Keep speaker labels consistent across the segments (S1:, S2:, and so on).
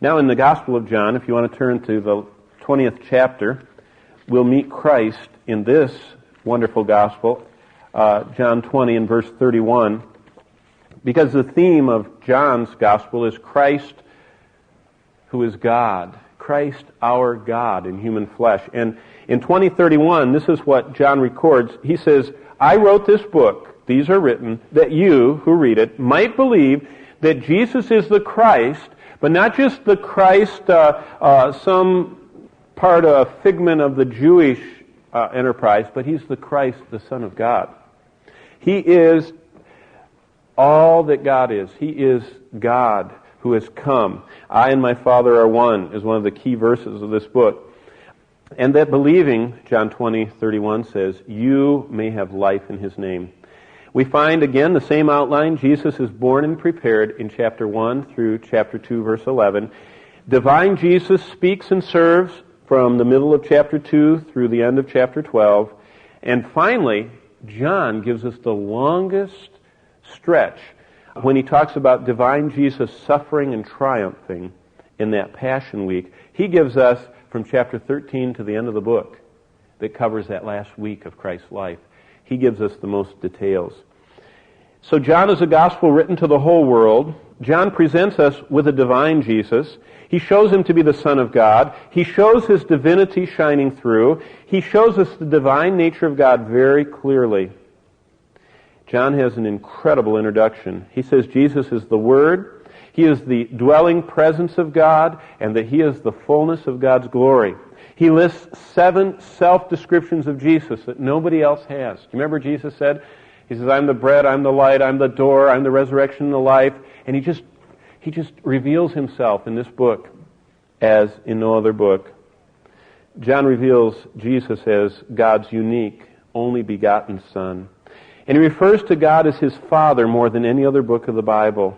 S1: Now in the Gospel of John, if you want to turn to the 20th chapter, we'll meet Christ in this wonderful Gospel, John 20 and verse 31, because the theme of John's Gospel is Christ who is God, Christ our God in human flesh. And in 20:31, this is what John records. He says, I wrote this book, these are written, that you who read it might believe that Jesus is the Christ, but not just the Christ, some part, a figment of the Jewish enterprise, but he's the Christ, the Son of God. He is all that God is. He is God who has come. I and my Father are one is one of the key verses of this book. And that believing, John 20:31 says, you may have life in his name. We find again the same outline. Jesus is born and prepared in chapter 1 through chapter 2, verse 11. Divine Jesus speaks and serves from the middle of chapter 2 through the end of chapter 12. And finally, John gives us the longest stretch when he talks about divine Jesus suffering and triumphing in that Passion Week. He gives us from chapter 13 to the end of the book that covers that last week of Christ's life. He gives us the most details. So John is a gospel written to the whole world. John presents us with a divine Jesus. He shows him to be the Son of God. He shows his divinity shining through. He shows us the divine nature of God very clearly. John has an incredible introduction. He says Jesus is the Word. He is the dwelling presence of God, and that he is the fullness of God's glory. He lists 7 self-descriptions of Jesus that nobody else has. Do you remember Jesus said, he says, I'm the bread, I'm the light, I'm the door, I'm the resurrection and the life. And he just reveals himself in this book as in no other book. John reveals Jesus as God's unique, only begotten Son. And he refers to God as his Father more than any other book of the Bible.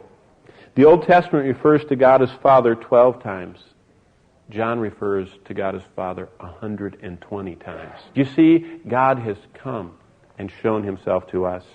S1: The Old Testament refers to God as Father 12 times. John refers to God as Father 120 times. You see, God has come and shown himself to us.